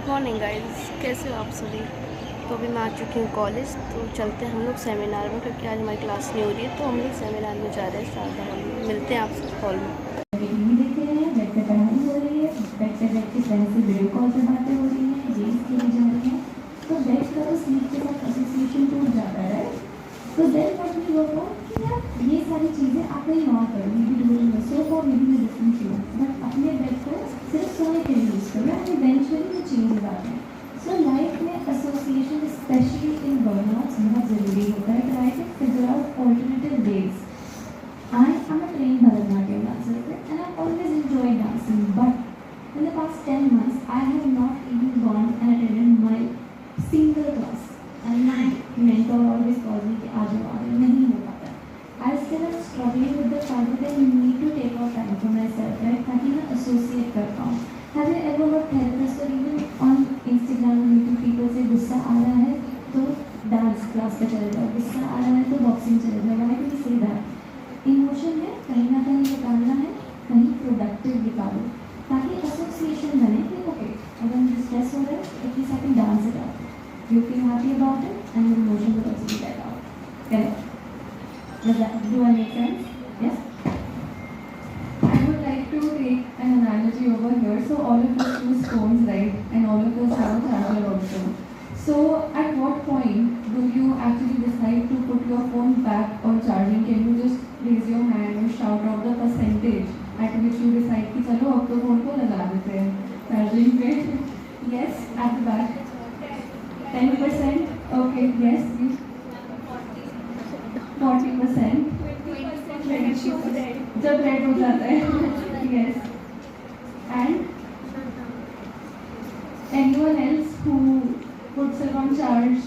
Morning guys, कैसे हो आप सभी। तो अभी मैं आ चुकी हूँ कॉलेज। तो चलते हैं हम लोग सेमिनार में, क्योंकि आज हमारी क्लास नहीं हो रही है। तो हम लोग सेमिनार में जा रहे हैं शारदा हॉल में। मिलते हैं आपसे हॉल में। टीवी देख रहे हैं, बेड पे पढ़ाई हो रही है, बेड पे बैठ के फ्रेंड से वीडियो कॉल पे बातें हो रही हैं, गेम्स खेली जा रही हैं। तो बेड का तो स्लीप के साथ एसोसिएशन टूट जाता है, राइट? तो then what we work out कि यार ये सारी चीज़ें आप कहीं और करो, maybe doing the soap और maybe the different thing, but अपने बेड को सिर्फ सोने के लिए यूज़ करो एंड इवेंचुअली वो चेंजेस आते हैं। सो लाइफ में एसोसिएशन स्पेशली इन बर्नआउट्स बहुत ज़रूरी होता है। Try to figure out alternative ways. I am a trained Bharatanatyam dancer and I've always enjoyed dancing, but in the past 10 months, I have not even gone and attended my single class. And my mentor always calls me कि आज नहीं हो पाता. I still am struggling with the fact that I need to take out time for myself, right? ताकि मैं associate कर पाऊँ. Have you ever heard therapists or even on Instagram or YouTube people say गुस्सा आ रहा है तो dance class पे चले जाओ, गुस्सा आ रहा है तो बॉक्सिंग चले जाओ. Why do we say that? Emotion है, कहीं ना कहीं निकालना है, कहीं प्रोडक्टिव निकालो, ताकि एसोसिएशन बने कि ओके अगर मुझे स्ट्रेस हो रहा है at least I can dance it out, you feel happy about it and your emotion will also be let out. Correct? Does that do I make sense? Yes? I would like to take an analogy over here. So all of us use phones, right? And all of us have a charger also. So at what point do you actually decide to put your phone back on charging? Can you just raise your hand and shout out the percentage at which you decide कि चलो अब तो phone को लगा देते हैं charging पे? Yes, at the back. 10%. Okay. Yes. 40%. जब रेड हो जाता है. Yes. And anyone else who puts it on charge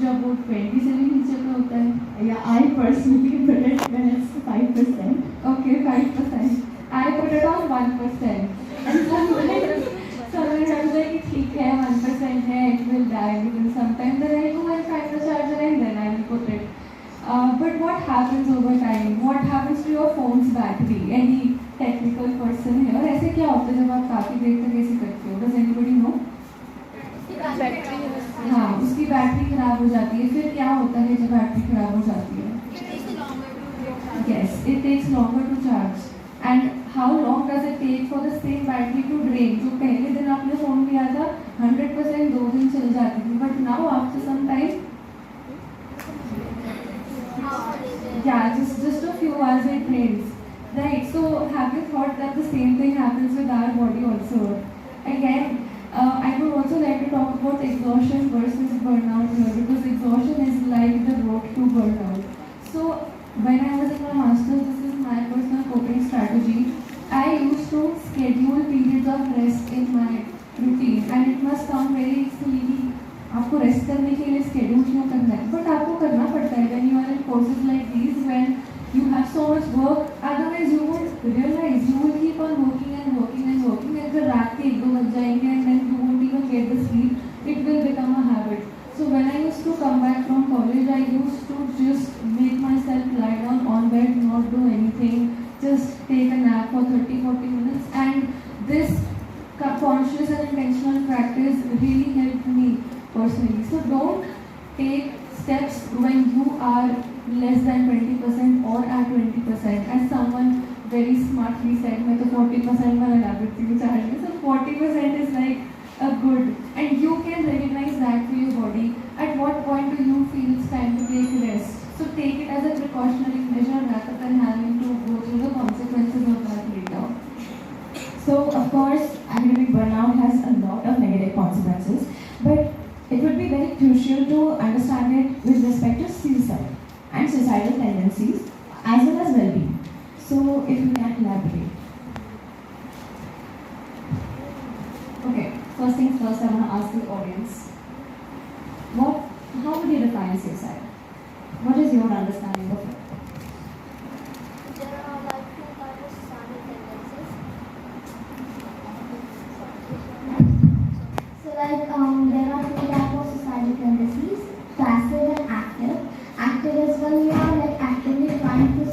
जब वो 20 से भी नीचे का होता है? Yeah, I personally put it when it's 5%. Okay, 5%. I put it on 1%. And sometimes I'm like, ठीक है, 1% है, it will die. Because sometimes then I go and find the charger and then I will put it. But what happens over time? What happens to your phone's battery? Any technical person here? ऐसे क्या होता है जब आप काफ़ी देर तक ऐसे करते हो? Does anybody know? हाँ, उसकी बैटरी खराब हो जाती है. फिर क्या होता है जब बैटरी खराब हो जाती है? Yes, it takes longer to charge. And how long does it take for the same battery to drain? जो पहले दिन आपने फोन लिया था 100% 2 दिन चल जाती थी, but now after some time, yeah, just a few hours it drains. Right. So have you thought that the same thing happens with our body also? Again, I would also like to talk about exhaustion versus burnout here, because exhaustion is like the road to burnout. So when I was in my master's, this is my personal coping strategy. I used to schedule periods of rest in my routine, and it must sound very silly. आपको rest करने के लिए schedule क्यों करना है? But आपको करना पड़ता है when you are in courses like these, when you have so much work. Otherwise you won't realize, you will keep on working and working and working. अगर रात के 1-2 बज जाएंगे and then you won't even get the sleep, it will become a habit. So when I used to come back from college, I used to just make myself lie down on bed, not do anything, just take a nap for 30-40 minutes, and this conscious and intentional practice really helped me personally. So don't take steps when you are less than 20% or at 20%. As someone very smartly said, मैं तो 40% में लगा देती हूँ charge में. So 40% is like a good, and you can recognize that for your body. At what point do you feel it's time to take rest? So take it as a precautionary measure rather than having to go through the consequences of that later. So of course, academic burnout has a lot of negative consequences, but it would be very crucial to understand it with respect to suicide and suicidal tendencies as well as well-being. So if you can elaborate. Okay, first things first, I want to ask the audience, how would you define suicide? What is your understanding of it? There are like 2 types of suicidal tendencies. So like there are 2 types of suicidal tendencies: passive and active. Active is when you are like actively trying to do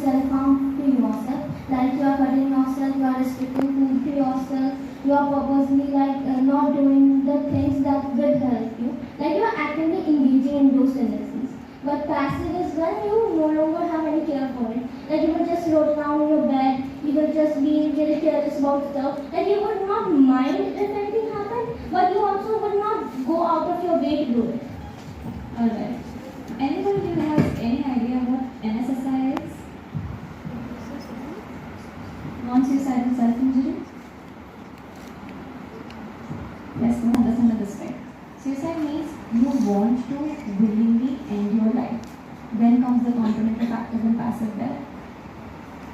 self harm to yourself, like you are hurting yourself, you are restricting food to yourself, you are purposely not doing the things that will help you, like you are actively engaging in those tendencies. But passive is when you no longer have any care for it. Like you will just roll down in your bed, you will just be really careless about stuff, and you would not mind if anything happened, but you also would not go out of your way to do it. Alright. Anybody who has any idea what NSSI is? Non-suicidal self-injury? Let's know this under this way. Suicide means you want to willingly end your life. Then comes the component of active and passive death.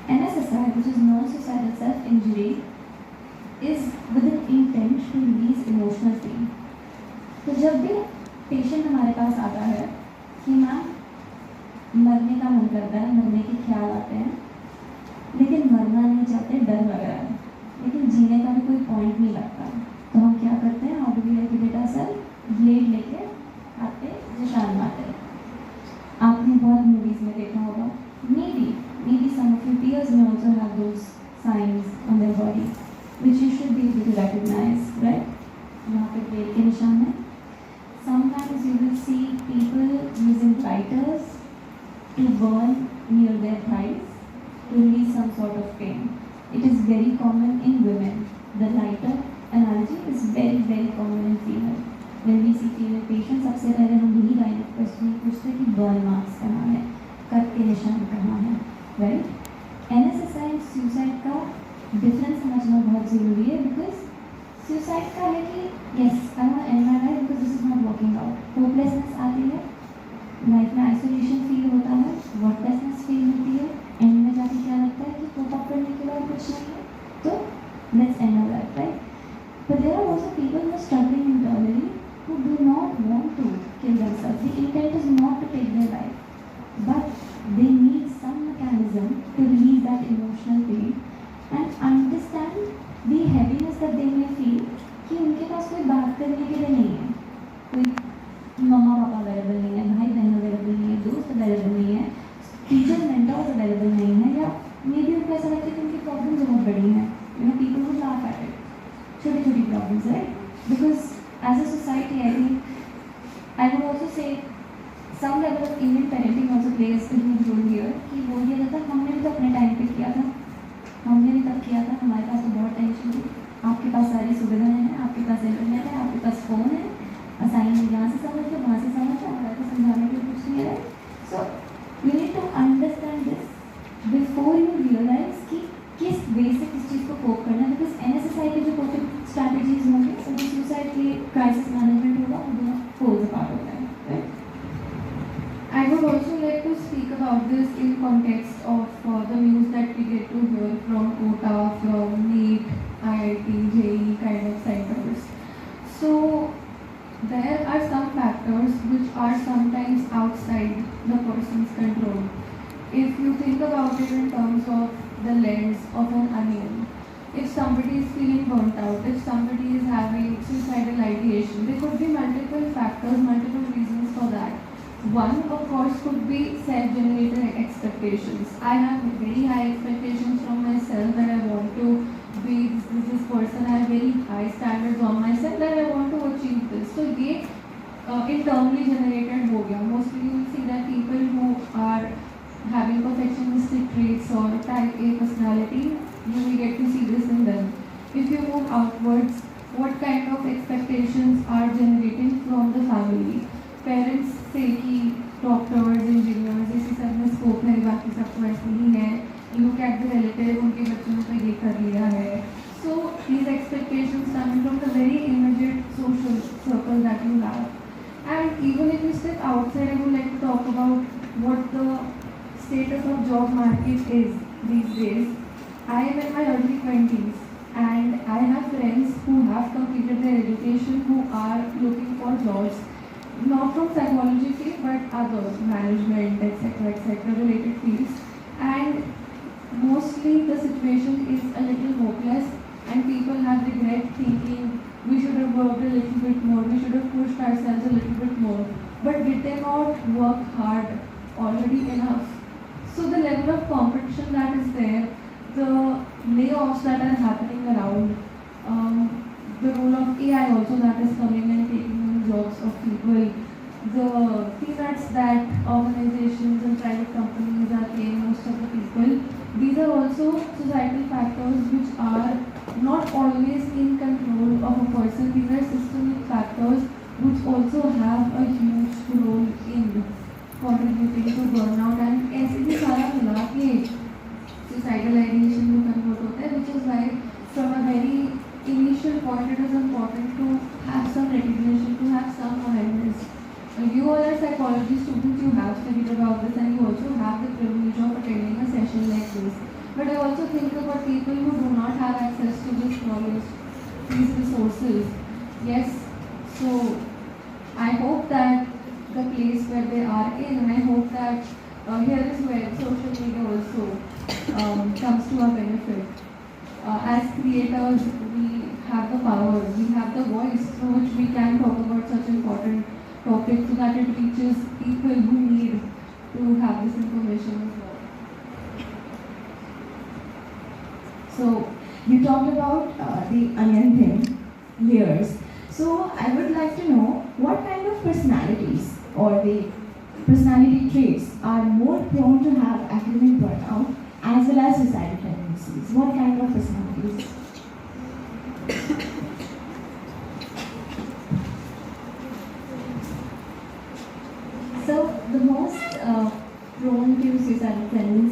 NSSI, which is non-suicidal self-injury, is with an intent to release emotional pain. तो जब भी patient हमारे पास आता है कि ma'am मरने का मन करता है, मरने के ख्याल आते हैं, लेकिन मरना नहीं चाहते, डर लग रहा है, लेकिन जीने का भी कोई पॉइंट नहीं लगता, तो हम क्या करते हैं? How do we regulate ourselves? Blade लेके हाथ पे निशान मारते हैं। आपने बहुत मूवीज में देखा होगा, maybe some of your peers may also have those signs on their body which you should be able to recognize, right? यहाँ पे ब्लेड के निशान है। Sometimes you will see people using lighters to burn near their thighs to release some sort of pain. It is very common in women. The lighter analogy is very, very common in female. When we see female patients, सबसे पहले हम यही line of question पूछते हैं कि burn marks कहाँ है, cut के निशान कहाँ है, राइट? NSSI और सुसाइड का डिफरेंस समझना बहुत ज़रूरी है, बिकॉज सुसाइड का है कि yes I want and my life because this is not working out, hopelessness आती है, लाइफ में आइसोलेशन फील होता है, वर्कलेसनेस फील होती है, एंड में जाके क्या लगता है कि कोप अप करने के बाद कुछ नहीं है, तो let's end our life, right? But there are also people who are struggling internally who do not want to kill themselves. The intent is not to take their life, but they need some mechanism to release that emotional pain and understand the heaviness that they may feel कि उनके पास कोई बात करने के लिए नहीं है, कोई मम्मा पापा अवेलेबल नहीं है, भाई बहन अवेलेबल नहीं है, दोस्त अवेलेबल नहीं है, टीचर मेंटर्स अवेलेबल नहीं है, या मे बी उनको ऐसा लगता है कि उनकी प्रॉब्लम्स बहुत बड़ी हैं, people would laugh at it. छोटी problems, right? Because as a society, I think I would also say some level of Indian parenting also plays a huge role here. कि वो ये रहता हमने भी तो अपने टाइम पे किया था, हमने भी तब किया था, हमारे पास तो बहुत टेंशन थी, आपके पास सारी सुविधाएं हैं, आपके पास इंटरनेट है, आपके पास फ़ोन है, असाइनमेंट यहाँ से समझ लो, वहाँ से समझ लो, हमारे को समझाने के कुछ नहीं है। So you need to understand this before you realize कि किस वे से किस चीज़ को कोप करना है, बिकॉज NSSI के जो कोपिंग स्ट्रैटेजीज होंगे, और जो सुसाइड के क्राइसिस मैनेजमेंट होगा, वो दोनों पोल्स अपार्ट होता है, right? I would also like to speak about this in context of the news that we get to hear from quota, from NEET, IIT, JEE kind of centers. So there are some factors which are sometimes outside the person's control. If you think about it in terms of the lens of an onion, if somebody is feeling burnt out, if somebody is having suicidal ideation, there could be multiple factors, multiple reasons for that. One, of course, could be self-generated expectations. I have very high expectations from myself that I want to be this person. I have very high standards on myself that I want to achieve this. So ये internally generated हो गया. Mostly you will see that people who are having perfectionistic traits or type A personality, you will get to see this in them. If you move outwards, what kind of expectations are generating from the family? Parents say कि doctors, engineers, इसी सब में scope है, बाकी सब तो ऐसे ही है. Look at the relative, उनके बच्चों ने तो ये कर लिया है. So these expectations coming from the very immediate social circle that you have. And even if you step outside, I would like to talk about what the status of job market is these days. I am in my early 20s and I have friends who have completed their education who are looking for jobs, not from psychology field but other management, etc. related fields, and mostly the situation is a little hopeless and people have regret thinking we should have worked a little bit more, we should have pushed ourselves a little bit more, but did they not work hard already enough? So the level of competition that is there, the layoffs that are happening around, the role of AI also that is coming and taking the jobs of people, the peanuts that organizations and private companies are paying most of the people, these are also societal factors which are not always in control of a person. These are systemic factors which also have a huge role in contributing to burnout, and ऐसे भी सारा मिला के suicidal ideation में convert होता है, which is why from a very initial point it is important to have some recognition, to have some awareness. You all are psychology students, you have studied about this and you also have the privilege of attending a session like this. But I also think about people who do not have access to this knowledge, these resources. Yes, so I hope that the place where they are in, and I hope that here is where social media also comes to our benefit. As creators, we have the power, we have the voice through which we can talk about such important topics so that it reaches people who need to have this information as well. So you talked about the onion thing, layers. So I would like to know what kind of personalities or the personality traits are more prone to have academic burnout as well as suicidal tendencies. What kind of personalities? So the most prone to suicidal tendencies